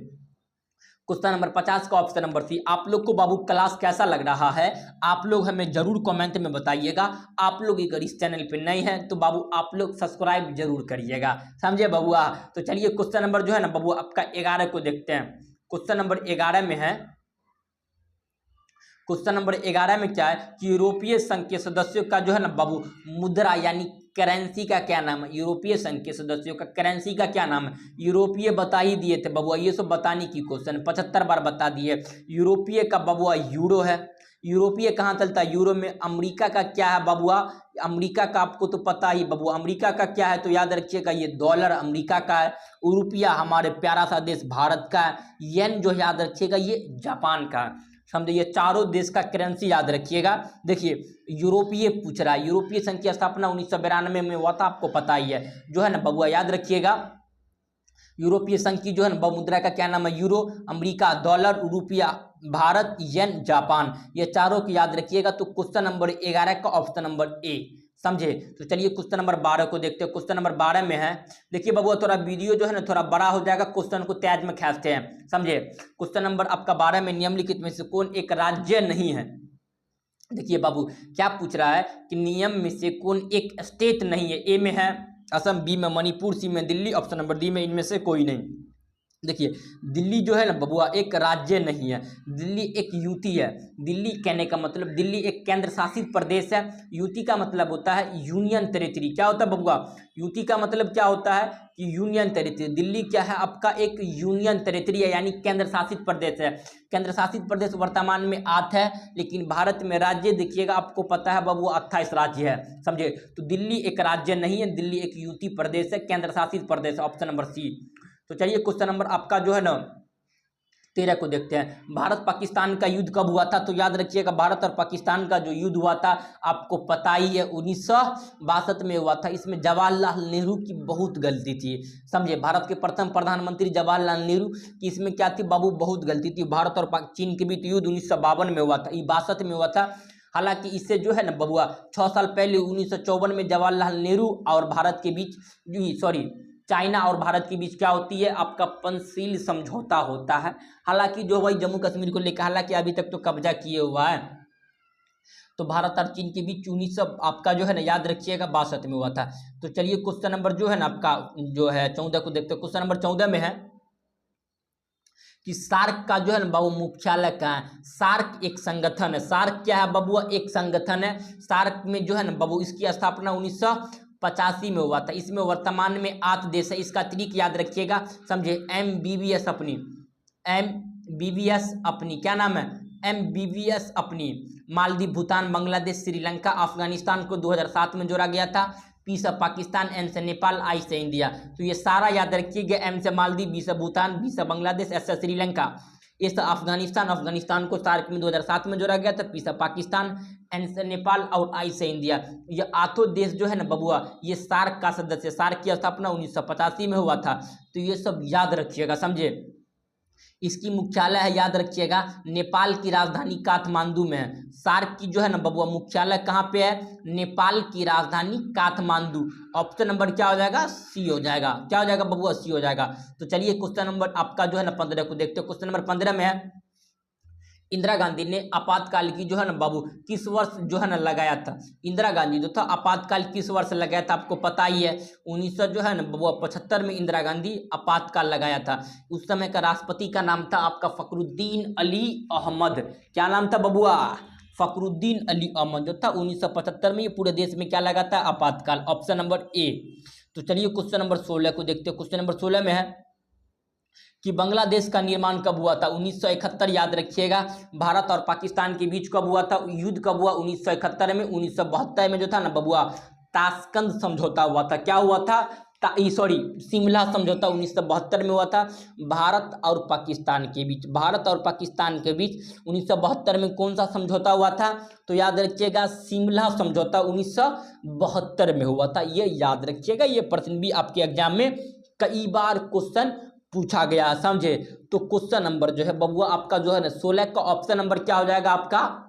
क्वेश्चन नंबर 50 का ऑप्शन नंबर सी। आप लोग को बाबू क्लास कैसा लग रहा है? आप लोग हमें जरूर कमेंट में बताइएगा। आप लोग अगर इस चैनल पे नए हैं तो बाबू आप लोग सब्सक्राइब जरूर करिएगा, समझे बबुआ। तो चलिए क्वेश्चन नंबर जो है ना बबुआ आपका 11 को देखते हैं। क्वेश्चन नंबर 11 में है, क्वेश्चन नंबर 11 में क्या है कि यूरोपीय संघ के सदस्यों का जो है ना बाबू मुद्रा यानी करेंसी का क्या नाम है? यूरोपीय संघ के सदस्यों का करेंसी का क्या नाम है? यूरोपीय बता ही दिए थे बबुआ, ये सब बताने की क्वेश्चन 75 बार बता दिए। यूरोपीय का बबुआ यूरो है। यूरोपीय कहाँ चलता है? यूरो में। अमेरिका का क्या है बबुआ? अमेरिका का आपको तो पता ही बबुआ, अमेरिका का क्या है? तो याद रखिएगा ये डॉलर अमेरिका का है। रुपया हमारे प्यारा सा देश भारत का है। येन जो याद रखिएगा ये जापान का है, समझे। ये चारों देश का करेंसी याद रखिएगा। देखिए यूरोपीय पूछ रहा है, यूरोपीय संघ की स्थापना 1992 में हुआ था, आपको पता ही है जो है ना बबुआ। याद रखिएगा यूरोपीय संघ की जो है ना मुद्रा का क्या नाम है? यूरो। अमेरिका डॉलर, रुपया भारत, येन जापान, ये चारों को याद रखिएगा। तो क्वेश्चन नंबर 11 का ऑप्शन नंबर ए, समझे। तो चलिए क्वेश्चन नंबर 12 को देखते हैं। क्वेश्चन नंबर 12 में है, देखिए बबुआ थोड़ा वीडियो जो है ना थोड़ा बड़ा हो जाएगा, क्वेश्चन को तेज में खींचते हैं, समझे। क्वेश्चन नंबर आपका 12 में निम्नलिखित में से कौन एक राज्य नहीं है? देखिए बाबू क्या पूछ रहा है कि नियम में से कौन एक स्टेट नहीं है? ए में है असम, बी में मणिपुर, सी में दिल्ली, ऑप्शन नंबर डी में इनमें से कोई नहीं। देखिए दिल्ली जो है ना बबुआ एक राज्य नहीं है, दिल्ली एक यूटी है। दिल्ली कहने का मतलब दिल्ली एक केंद्र शासित प्रदेश है। यूटी का मतलब होता है यूनियन टेरिटरी। क्या होता है बबुआ? यूटी का मतलब क्या होता है कि यूनियन टेरिटरी। दिल्ली क्या है? आपका एक यूनियन टेरिटरी है, यानी केंद्र शासित प्रदेश है। केंद्र शासित प्रदेश वर्तमान में 8 है, लेकिन भारत में राज्य देखिएगा आपको पता है बबुआ 28 राज्य है, समझे। तो दिल्ली एक राज्य नहीं है, दिल्ली एक यूटी प्रदेश है, केंद्र शासित प्रदेश, ऑप्शन नंबर सी। तो चलिए क्वेश्चन नंबर आपका जो है ना 13 को देखते हैं। भारत पाकिस्तान का युद्ध कब हुआ था? तो याद रखिएगा भारत और पाकिस्तान का जो युद्ध हुआ था आपको पता ही है 1962 में हुआ था। इसमें जवाहरलाल नेहरू की बहुत गलती थी, समझे। भारत के प्रथम प्रधानमंत्री जवाहरलाल नेहरू की इसमें क्या थी बाबू? बहुत गलती थी। भारत और चीन के बीच युद्ध 1952 में हुआ था, 62 में हुआ था। हालांकि इससे जो है ना बबुआ 6 साल पहले 1954 में जवाहरलाल नेहरू और भारत के बीच सॉरी चाइना और भारत के बीच क्या होती है? आपका पंचशील समझौता होता है। हालांकि जो भाई जम्मू कश्मीर को लेकर हालांकि अभी तक तो कब्जा किए हुआ है। तो भारत और चीन के बीच 1900 आपका जो है ना याद रखिएगा 62 में हुआ था। तो चलिए क्वेश्चन नंबर जो है ना आपका जो है 14 को देखते हैं। क्वेश्चन नंबर 14 में है कि सार्क का जो है ना बाबू मुख्यालय कहाँ है? सार्क एक संगठन है। सार्क क्या है बबुआ? एक संगठन है। सार्क में जो है ना बाबू इसकी स्थापना 1985 में हुआ था। इसमें वर्तमान में 8 देश है। इसका तरीक याद रखिएगा, समझे। MBBS अपनी क्या नाम है? MBBS अपनी मालदीव, भूटान, बांग्लादेश, श्रीलंका, अफगानिस्तान को 2007 में जोड़ा गया था। P से पाकिस्तान, N से नेपाल, I से इंडिया। तो ये सारा याद रखिएगा। M से मालदीव, B से भूटान, B से बांग्लादेश, S से श्रीलंका, A से अफगानिस्तान को सार्क में 2007 में जोड़ा गया था। P से पाकिस्तान, N से नेपाल और I से इंडिया। ये 8 देश जो है ना बबुआ ये सार्क का सदस्य। सार्क की स्थापना 1985 में हुआ था। तो ये सब याद रखिएगा, समझे। इसकी मुख्यालय है याद रखिएगा नेपाल की राजधानी काठमांडू में है। सार्क की जो है ना बबुआ मुख्यालय कहाँ पे है? नेपाल की राजधानी काठमांडू। ऑप्शन नंबर क्या हो जाएगा? सी हो जाएगा। क्या हो जाएगा बबुआ? सी हो जाएगा। तो चलिए क्वेश्चन नंबर आपका जो है ना 15 को देखते हो। क्वेश्चन नंबर 15 में है इंदिरा गांधी ने आपातकाल की जो है ना बाबू किस वर्ष जो है ना लगाया था? इंदिरा गांधी जो था आपातकाल किस वर्ष लगाया था? आपको पता ही है 1900 जो है ना बाबू 75 में इंदिरा गांधी आपातकाल लगाया था। उस समय का राष्ट्रपति का नाम था आपका फखरुद्दीन अली अहमद। क्या नाम था बबुआ? फखरुद्दीन अली अहमद जो था 1975 में। ये पूरे देश में क्या लगा था? आपातकाल। Option number A. तो चलिए क्वेश्चन नंबर 16 को देखते हो। क्वेश्चन नंबर 16 में है कि बांग्लादेश का निर्माण कब हुआ था? 1971 याद रखिएगा। भारत और पाकिस्तान के बीच कब हुआ था? युद्ध कब हुआ? 1971 में। 1972 में जो था ना बबुआ ताशकंद समझौता हुआ था। क्या हुआ था? शिमला समझौता 1972 में हुआ था भारत और पाकिस्तान के बीच। भारत और पाकिस्तान के बीच 1972 में कौन सा समझौता हुआ था? तो याद रखिएगा शिमला समझौता 1972 में हुआ था। ये याद रखिएगा। ये प्रश्न भी आपके एग्जाम में कई बार क्वेश्चन पूछा गया, समझे। तो क्वेश्चन नंबर जो है बबुआ आपका जो है ना 16 का ऑप्शन नंबर क्या हो जाएगा? आपका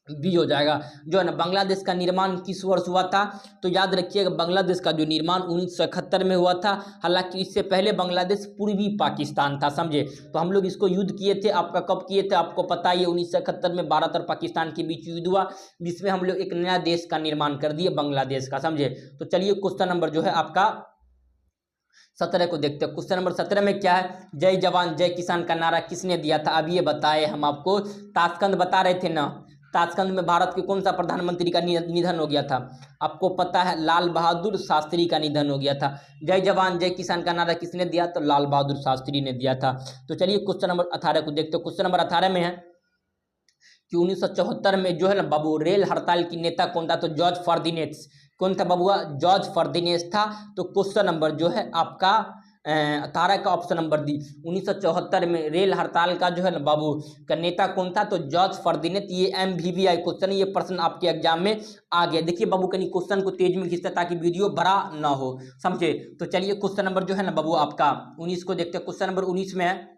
बी हो जाएगा। जो है ना बांग्लादेश का निर्माण किस वर्ष हुआ था? तो याद रखिएगा बांग्लादेश का जो निर्माण 1971 में हुआ था। हालांकि इससे पहले बांग्लादेश पूर्वी पाकिस्तान था, समझे। तो हम लोग इसको युद्ध किए थे। आपका कब किए थे? आपको पता ही है 1971 में भारत और पाकिस्तान के बीच युद्ध हुआ, जिसमें हम लोग एक नया देश का निर्माण कर दिए, बांग्लादेश का, समझे। तो चलिए क्वेश्चन नंबर जो है आपका 17 को देखते हैं। क्वेश्चन नंबर 17 में क्या है? जय जवान जय किसान का नारा किसने दिया था? अब ये बताए हम आपको। ताशकंद बता रहे थे ना। ताशकंद में भारत के कौन सा प्रधानमंत्री का निधन हो गया था? आपको पता है लाल बहादुर शास्त्री का निधन हो गया था। जय जवान जय किसान का नारा किसने दिया? तो लाल बहादुर शास्त्री ने दिया था। तो चलिए क्वेश्चन नंबर 18 को देखते हो। क्वेश्चन नंबर 18 में है कि 1974 में जो है ना बाबू रेल हड़ताल की नेता कौन था? तो जॉर्ज फर्दिनेंड। कौन था बबुआ? जॉर्ज फर्दिनेंड था। तो क्वेश्चन नंबर जो है आपका 18 का ऑप्शन नंबर दी। 1974 में रेल हड़ताल का जो है ना बाबू का नेता कौन था? तो जॉर्ज फर्दिनेंड। ये MVVI क्वेश्चन, ये प्रश्न आपके एग्जाम में आ गया। देखिए बाबू कहीं क्वेश्चन को तेज में खींचते ताकि वीडियो बड़ा ना हो, समझे। तो चलिए क्वेश्चन नंबर जो है ना बाबू आपका 19 को देखते हैं। क्वेश्चन नंबर 19 में है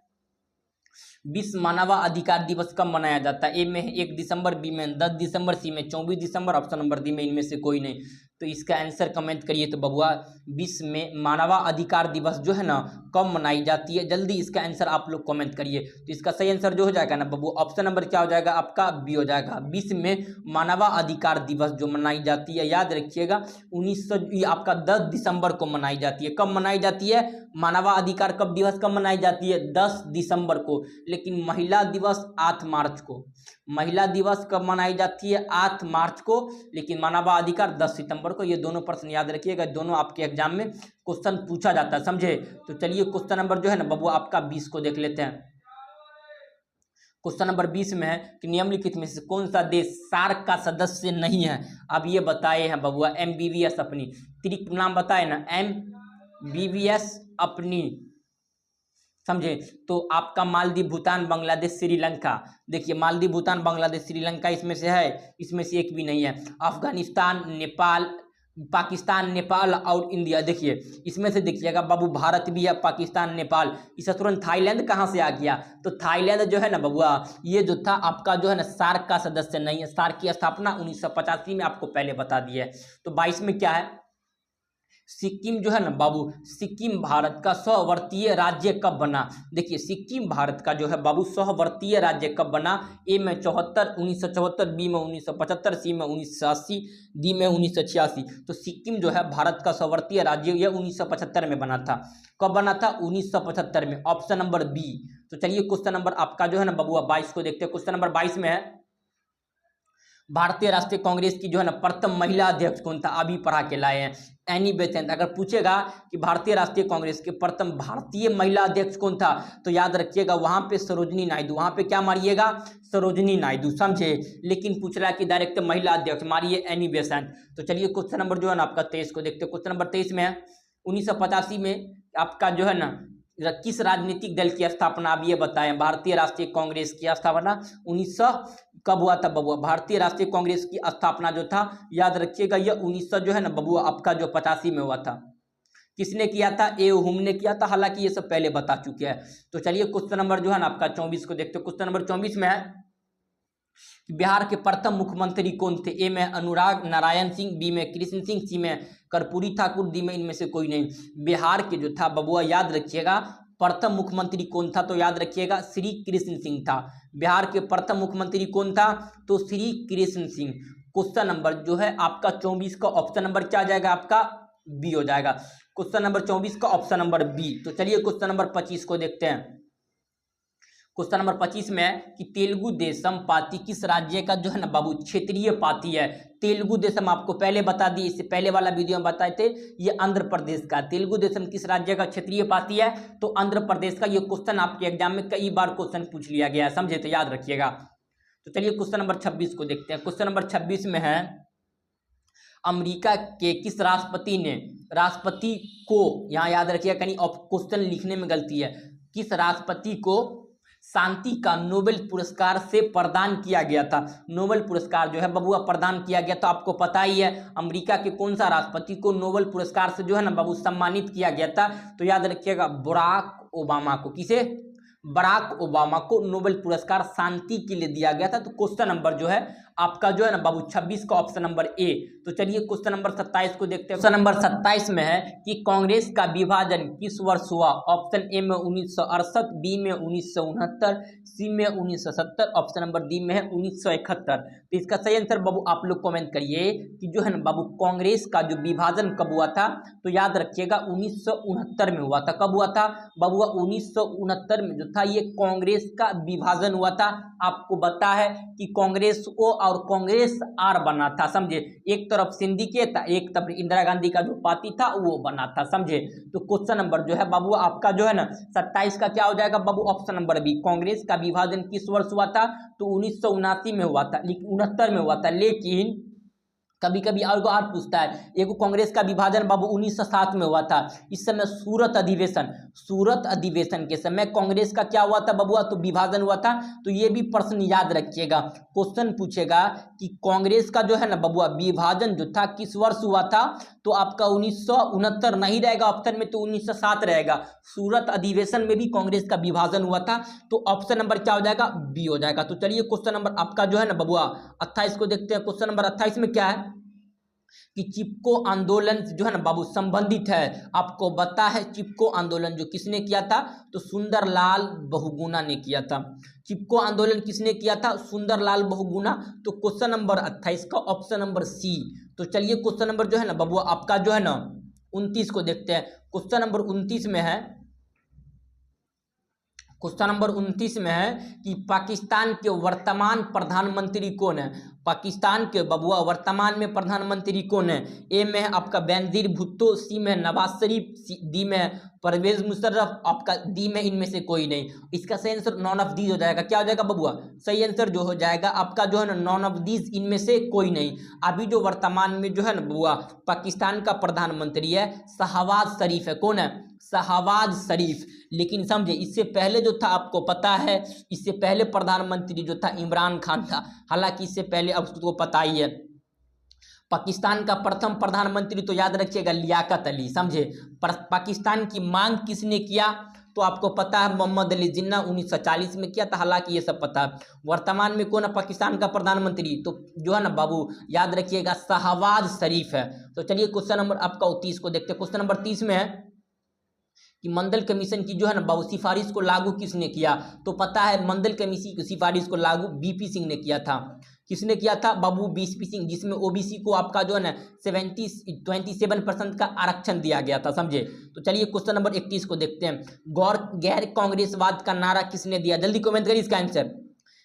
विश्व मानवाधिकार दिवस कब मनाया जाता है? ए में 1 दिसंबर, बी में 10 दिसंबर, सी में 24 दिसंबर, ऑप्शन नंबर डी में इनमें से कोई नहीं। तो इसका आंसर कमेंट करिए। तो बबुआ विश्व में मानवाधिकार दिवस जो है ना कब मनाई जाती है? जल्दी इसका आंसर आप लोग कमेंट करिए। तो इसका सही आंसर जो हो जाएगा ना बबू ऑप्शन नंबर क्या हो जाएगा? आपका बी हो जाएगा। विश्व में मानवाधिकार दिवस जो मनाई जाती है याद रखिएगा 1900 आपका 10 दिसंबर को मनाई जाती है। कब मनाई जाती है? मानवाधिकार कब दिवस कब मनाई जाती है? 10 दिसंबर को। लेकिन महिला दिवस 8 मार्च को। महिला दिवस कब मनाई जाती है? 8 मार्च को। लेकिन मानवाधिकार 10 सितंबर को। ये दोनों प्रश्न याद रखिएगा, दोनों आपके एग्जाम में क्वेश्चन पूछा जाता है, समझे। तो चलिए क्वेश्चन नंबर जो है ना बबुआ आपका 20 को देख लेते हैं। क्वेश्चन नंबर 20 में है कि निम्नलिखित में से कौन सा देश सार्क का सदस्य नहीं है? अब ये बताए हैं बबुआ MBBS अपनी। त्रिक नाम बताए ना MBBS अपनी। समझे। तो आपका मालदीव, भूटान, बांग्लादेश, श्रीलंका, देखिए मालदीव, भूटान, बांग्लादेश, श्रीलंका इसमें से है, इसमें से एक भी नहीं है। अफगानिस्तान, नेपाल, पाकिस्तान, नेपाल और इंडिया, देखिए इसमें से देखिएगा बाबू भारत भी है, पाकिस्तान, नेपाल। इससे तुरंत थाईलैंड कहाँ से आ गया, तो थाईलैंड जो है ना बबुआ, ये जो था आपका जो है ना सार्क का सदस्य नहीं है। सार्क की स्थापना 1985 में आपको पहले बता दिया है। तो 22 में क्या है, सिक्किम जो है ना बाबू, सिक्किम भारत का सहवर्तीय राज्य कब बना। देखिए सिक्किम भारत का जो है बाबू सहवर्तीय राज्य कब बना। ए में 74, 1974, बी में 1975, सी में 1980, डी में 1986। तो सिक्किम जो है भारत का सहवर्तीय राज्य यह 1975 में बना था। कब बना था, 1975 में, ऑप्शन नंबर बी। तो चलिए क्वेश्चन नंबर आपका जो है ना बबुआ 22 को देखते हैं। क्वेश्चन नंबर 22 में है, भारतीय राष्ट्रीय कांग्रेस की जो है ना प्रथम महिला अध्यक्ष कौन था। अभी पढ़ा के लाए हैं, एनी बेसेंट। अगर पूछेगा कि भारतीय राष्ट्रीय कांग्रेस के प्रथम भारतीय महिला अध्यक्ष कौन था, तो याद रखिएगा वहां पे सरोजनी नायडू, वहां पे क्या मारिएगा, सरोजनी नायडू, समझे। लेकिन पूछ रहा है कि डायरेक्ट महिला अध्यक्ष, मारिए एनी बेसेंट। तो चलिए क्वेश्चन नंबर जो है ना आपका 23 को देखते हैं। क्वेश्चन नंबर 23 में है, 1985 में आपका जो है ना किस राजनीतिक दल की स्थापना, अब ये बताएं। भारतीय राष्ट्रीय कांग्रेस की स्थापना 1900 कब हुआ था बबुआ। भारतीय राष्ट्रीय कांग्रेस की स्थापना जो था, याद रखिएगा यह 1900 जो है ना बबुआ आपका जो 85 में हुआ था। किसने किया था, ए हुम ने किया था। हालांकि ये सब पहले बता चुके हैं। तो चलिए क्वेश्चन नंबर जो है ना आपका 24 को देखते हो। क्वेश्चन नंबर 24 में है, बिहार के प्रथम मुख्यमंत्री कौन थे। ए में अनुराग नारायण सिंह, बी में कृष्ण सिंह, सी में कर्पूरी ठाकुर, डी में इनमें से कोई नहीं। बिहार के जो था बबुआ याद रखिएगा प्रथम मुख्यमंत्री कौन था, तो याद रखिएगा श्री कृष्ण सिंह था। बिहार के प्रथम मुख्यमंत्री कौन था, तो श्री कृष्ण सिंह। क्वेश्चन नंबर जो है आपका 24 का ऑप्शन नंबर क्या आ जाएगा, आपका बी हो जाएगा। क्वेश्चन नंबर 24 का ऑप्शन नंबर बी। तो चलिए क्वेश्चन नंबर 25 को देखते हैं। क्वेश्चन नंबर 25 में है कि तेलुगु देशम पार्टी किस राज्य का जो है ना बाबू क्षेत्रीय पार्टी है। तेलुगु देशम आपको पहले बता दिए, इससे पहले वाला वीडियो में बताए थे, ये आंध्र प्रदेश का। तेलुगु देशम किस राज्य का क्षेत्रीय पार्टी है, तो आंध्र प्रदेश का। ये क्वेश्चन आपके एग्जाम में कई बार क्वेश्चन पूछ लिया गया है, समझे, तो याद रखिएगा। तो चलिए क्वेश्चन नंबर 26 को देखते हैं। क्वेश्चन नंबर 26 में है, अमेरिका के किस राष्ट्रपति ने, राष्ट्रपति को, यहाँ याद रखिएगा कहीं क्वेश्चन लिखने में गलती है, किस राष्ट्रपति को शांति का नोबेल पुरस्कार से प्रदान किया गया था। नोबेल पुरस्कार जो है बबुआ प्रदान किया गया, तो आपको पता ही है अमेरिका के कौन सा राष्ट्रपति को नोबेल पुरस्कार से जो है ना बाबू सम्मानित किया गया था। तो याद रखिएगा बराक ओबामा को। किसे, बराक ओबामा को नोबेल पुरस्कार शांति के लिए दिया गया था। तो क्वेश्चन नंबर जो है आपका जो है ना बाबू 26 का ऑप्शन नंबर ए। तो चलिए क्वेश्चन नंबर 27 को देखते हैं। क्वेश्चन नंबर 27 में है कि कांग्रेस का विभाजन किस वर्ष हुआ। ऑप्शन ए में 1968, बी में 1969, सी में 1970, ऑप्शन नंबर डी में है 1971। तो इसका सही आंसर बाबू आप लोग कमेंट करिए कि जो है ना बाबू कांग्रेस का जो विभाजन कब हुआ था, तो याद रखिएगा 1969 में हुआ था। कब हुआ था बबुआ, 1969 में जो था ये कांग्रेस का विभाजन हुआ था। आपको बता है कि कांग्रेस ओ और कांग्रेस आर बना था, समझे। एक तरफ सिंडिकेट, एक तरफ इंदिरा गांधी का जो पार्टी था वो बना था, समझे। तो क्वेश्चन नंबर जो है बाबू आपका जो है ना 27 का क्या हो जाएगा बाबू, ऑप्शन नंबर बी। कांग्रेस का विभाजन किस वर्ष हुआ था, तो 1979 में हुआ था, 69 में हुआ था। लेकिन कभी कभी और पूछता है, एक कांग्रेस का विभाजन बाबू 1907 में हुआ था। इस समय सूरत अधिवेशन के समय कांग्रेस का क्या हुआ था बबुआ, तो विभाजन हुआ था। तो ये भी प्रश्न याद रखिएगा, क्वेश्चन पूछेगा कि कांग्रेस का जो है ना बबुआ विभाजन जो था किस वर्ष हुआ था, तो आपका 1969 नहीं रहेगा ऑप्शन में, तो 1907 रहेगा। सूरत अधिवेशन में भी कांग्रेस का विभाजन हुआ था। तो ऑप्शन नंबर क्या हो जाएगा, बी हो जाएगा। तो चलिए क्वेश्चन नंबर आपका जो है ना बबुआ 28 को देखते हैं। क्वेश्चन नंबर 28 में क्या है कि चिपको आंदोलन जो है ना बाबू संबंधित है। आपको बता है चिपको आंदोलन जो किसने किया था, तो सुंदरलाल बहुगुणा ने किया था। चिपको आंदोलन किसने किया था, सुंदरलाल बहुगुणा। तो क्वेश्चन नंबर 28 का ऑप्शन नंबर सी। तो चलिए क्वेश्चन नंबर जो है ना बबुआ आपका जो है ना 29 को देखते हैं। क्वेश्चन नंबर 29 में है, क्वेश्चन नंबर 29 में है कि पाकिस्तान के वर्तमान प्रधानमंत्री कौन है। पाकिस्तान के बबुआ वर्तमान में प्रधानमंत्री कौन है। ए में है आपका बेनजीर भुट्टो, सी में नवाज शरीफ, डी में परवेज मुशर्रफ, आपका डी में इनमें से कोई नहीं। इसका सही आंसर नॉन ऑफ दीज हो जाएगा। क्या हो जाएगा बबुआ, सही आंसर जो हो जाएगा आपका जो है ना नॉन ऑफ दीज, इनमें से कोई नहीं। अभी जो वर्तमान में जो है ना बबुआ पाकिस्तान का प्रधानमंत्री है शहबाज शरीफ है। कौन है, शहबाज शरीफ। लेकिन समझे इससे पहले जो था आपको पता है, इससे पहले प्रधानमंत्री जो था इमरान खान था। हालांकि इससे पहले अब उसको पता ही है, पाकिस्तान का प्रथम प्रधानमंत्री तो याद रखिएगा लियाकत अली। समझे पाकिस्तान की मांग किसने किया, तो आपको पता है मोहम्मद अली जिन्ना 1940 में किया था। हालांकि ये सब पता है। वर्तमान में कौन है पाकिस्तान का प्रधानमंत्री, तो जो है ना बाबू याद रखिएगा शहबाज शरीफ है। तो चलिए क्वेश्चन नंबर आपका 30 को देखते हैं। क्वेश्चन नंबर 30 में है कि मंडल कमीशन की जो है ना बाबू सिफारिश को लागू किसने किया, तो पता है मंडल कमीशन की सिफारिश को लागू बीपी सिंह ने किया था। किसने किया था बाबू, बीपी सिंह, जिसमें ओबीसी को आपका जो है ना 27% का आरक्षण दिया गया था। समझे। तो चलिए क्वेश्चन नंबर 31 को देखते हैं। गैर कांग्रेसवाद का नारा किसने दिया, जल्दी कमेंट करिए इसका आंसर।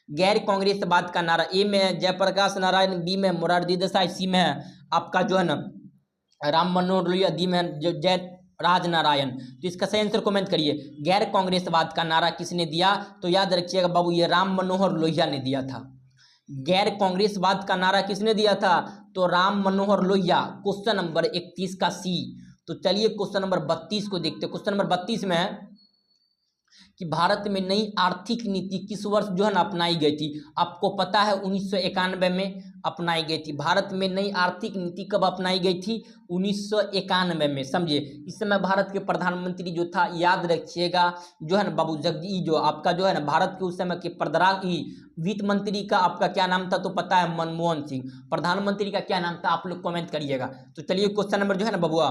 गैर कांग्रेसवाद का नारा ए में है जयप्रकाश नारायण, बी में मोरारजी देसाई, सी में है आपका जो है ना राम मनोहर लोहिया, डी में है जय राज नारायण। तो इसका सही आंसर कमेंट करिए। गैर कांग्रेसवाद का नारा किसने दिया, तो याद रखिएगा बाबू ये राम मनोहर लोहिया ने दिया था। गैर कांग्रेसवाद का नारा किसने दिया था, तो राम मनोहर लोहिया। क्वेश्चन नंबर 31 का सी। तो चलिए क्वेश्चन नंबर 32 को देखते हैं। क्वेश्चन नंबर 32 में है कि भारत में नई आर्थिक नीति किस वर्ष जो है ना अपनाई गई थी। आपको पता है 1991 में अपनाई गई थी। भारत में नई आर्थिक नीति कब अपनाई गई थी, 1991 में। समझिए इस समय भारत के प्रधानमंत्री जो था याद रखिएगा जो है ना बाबू जगदीश, जो आपका जो है ना भारत के उस समय के वित्त मंत्री का आपका क्या नाम था, तो पता है मनमोहन सिंह। प्रधानमंत्री का क्या नाम था आप लोग कमेंट करिएगा। तो चलिए क्वेश्चन नंबर जो है ना बबुआ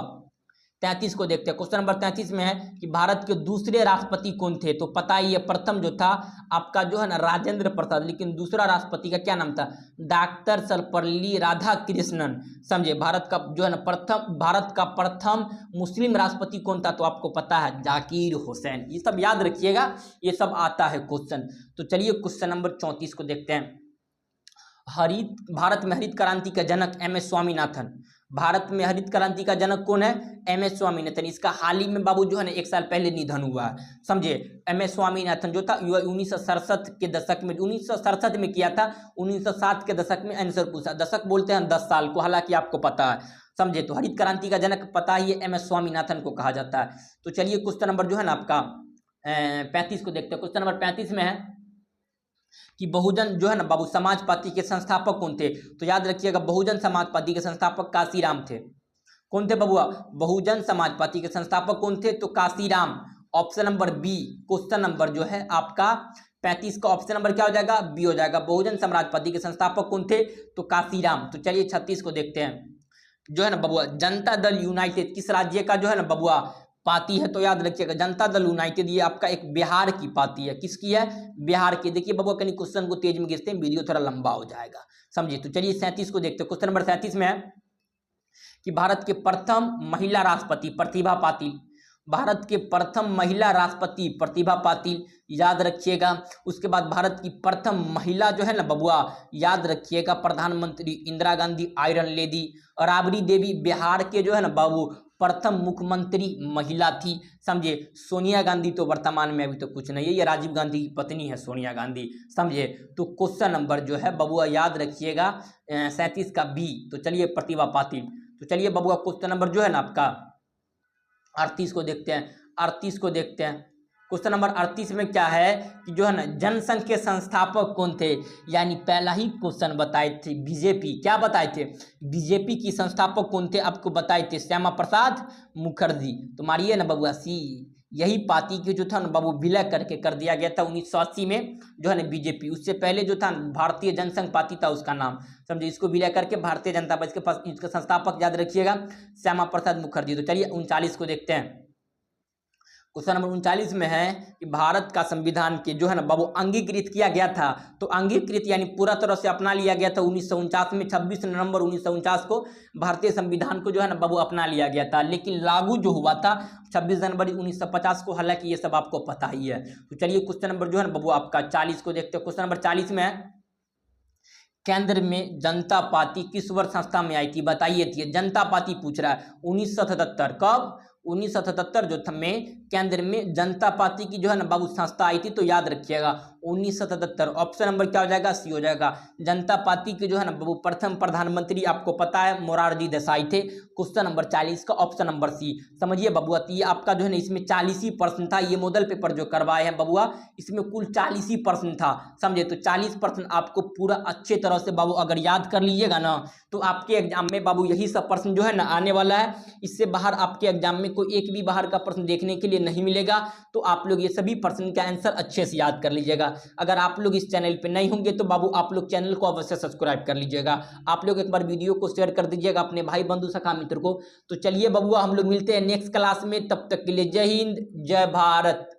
33 को देखते हैं। क्वेश्चन नंबर 33 में है कि भारत के दूसरे राष्ट्रपति कौन थे, तो पता ही है प्रथम जो था आपका जो है ना राजेंद्र प्रसाद, लेकिन दूसरा राष्ट्रपति का क्या नाम था, डॉक्टर सर्वपल्ली राधाकृष्णन। समझे भारत का जो है ना भारत का प्रथम मुस्लिम राष्ट्रपति कौन था, तो आपको पता है जाकिर हुसैन। ये सब याद रखिएगा, ये सब आता है क्वेश्चन। तो चलिए क्वेश्चन नंबर 34 को देखते हैं। भारत में हरित क्रांति का जनक एम.एस. स्वामीनाथन। भारत में हरित क्रांति का जनक कौन है, एम.एस. स्वामीनाथन। इसका हाल ही में बाबू जो है ना 1 साल पहले निधन हुआ है। समझे एम.एस. स्वामीनाथन जो था 1967 के दशक में, 1967 में किया था। 1907 के दशक में आंसर पूछा, दशक बोलते हैं 10 साल को, हालांकि आपको पता है। समझे तो हरित क्रांति का जनक पता ही है एम.एस. स्वामीनाथन को कहा जाता है। तो चलिए क्वेश्चन नंबर जो है ना आपका 35 को देखते हैं। क्वेश्चन नंबर 35 में है कि बहुजन जो है ना बाबू समाज पार्टी के संस्थापक कौन थे, तो याद रखिएगा बहुजन समाज पार्टी के संस्थापक काशीराम थे। कौन थे बबुआ, बहुजन समाज पार्टी के संस्थापक कौन थे, तो Kashiram. Option number B. Question number जो है आपका 35 का ऑप्शन नंबर क्या हो जाएगा, बी हो जाएगा। बहुजन समाज पार्टी के संस्थापक कौन थे, तो काशीराम। तो चलिए 36 को देखते हैं। जो है ना बबुआ जनता दल यूनाइटेड किस राज्य का जो है ना बबुआ पार्टी है, तो याद रखिएगा जनता दल यूनाइटेड ये आपका एक बिहार की पार्टी है। किसकी है, बिहार की। देखिए बबुआ कहीं क्वेश्चन को तेज में गिरते हैं, वीडियो थोड़ा लंबा हो जाएगा। समझिए तो चलिए 37 को देखते हैं। क्वेश्चन नंबर 37 में है कि भारत के प्रथम महिला राष्ट्रपति प्रतिभा पाटिल। भारत के प्रथम महिला राष्ट्रपति प्रतिभा पाटिल, याद रखिएगा। उसके बाद भारत की प्रथम महिला जो है ना बबुआ याद रखिएगा प्रधानमंत्री इंदिरा गांधी आयरन लेडी। राबड़ी देवी बिहार के जो है ना बाबू प्रथम मुख्यमंत्री महिला थी। समझे सोनिया गांधी तो वर्तमान में अभी तो कुछ नहीं है, ये राजीव गांधी की पत्नी है सोनिया गांधी। समझे तो क्वेश्चन नंबर जो है बबुआ याद रखिएगा 37 का बी। तो चलिए प्रतिभा पाटिल। तो चलिए बबुआ क्वेश्चन नंबर जो है ना आपका 38 को देखते हैं। 38 को देखते हैं। क्वेश्चन नंबर 38 में क्या है कि जो है ना जनसंघ के संस्थापक कौन थे, यानी पहला ही क्वेश्चन बताए थे बीजेपी। क्या बताए थे, बीजेपी की संस्थापक कौन थे, आपको बताए थे श्यामा प्रसाद मुखर्जी। तो मारिए ना बबुआ सी। यही पार्टी के जो था ना बाबू विलय करके कर दिया गया था 1980 में जो है ना बीजेपी। उससे पहले जो था भारतीय जनसंघ पार्टी था उसका नाम। समझे इसको विलय करके भारतीय जनता पार्टी के पास इसका संस्थापक याद रखिएगा श्यामा प्रसाद मुखर्जी। तो चलिए 39 को देखते हैं। क्वेश्चन नंबर 39 में है कि भारत का संविधान के जो है ना बाबू अंगीकृत किया गया था, तो अंगीकृत यानी पूरा तरह से अपना लिया गया था 1949 में। 26 नवंबर 1949 को भारतीय संविधान को जो है ना बाबू अपना लिया गया था, लेकिन लागू जो हुआ था 26 जनवरी 1950 को। हालांकि ये सब आपको पता ही है। तो चलिए क्वेश्चन नंबर जो है ना बाबू आपका 40 को देखते हैं। क्वेश्चन नंबर 40 में है केंद्र में जनता पार्टी किस वर्ष संस्था में आई थी, बताइए। जनता पार्टी पूछ रहा है 1977। कब, 1977 जो था में केंद्र में जनता पार्टी की जो है ना बाबू संस्था आई थी, तो याद रखिएगा 1977। ऑप्शन नंबर क्या हो जाएगा? सी हो जाएगा। जनता पार्टी के जो है ना बाबू प्रथम प्रधानमंत्री आपको पता है मोरारजी देसाई थे। क्वेश्चन नंबर 40 का ऑप्शन नंबर सी। समझिए बबुआ, ये आपका जो है ना इसमें 40 ही परसेंट था। ये मॉडल पेपर जो करवाए हैं बबुआ, इसमें कुल 40 ही परसेंट था। समझे? तो 40% आपको पूरा अच्छे तरह से बाबू अगर याद कर लीजिएगा ना, तो आपके एग्जाम में बाबू यही सब प्रश्न जो है ना आने वाला है। इससे बाहर आपके एग्जाम में कोई एक भी बाहर का प्रश्न देखने के लिए नहीं मिलेगा। तो आप लोग ये सभी प्रश्न का आंसर अच्छे से याद कर लीजिएगा। अगर आप लोग इस चैनल पे नहीं होंगे तो बाबू आप लोग चैनल को अवश्य सब्सक्राइब कर लीजिएगा। आप लोग एक बार वीडियो को शेयर कर दीजिएगा अपने भाई बंधु सखा मित्र को। तो चलिए बबुआ, हम लोग मिलते हैं नेक्स्ट क्लास में। तब तक के लिए जय हिंद, जय भारत।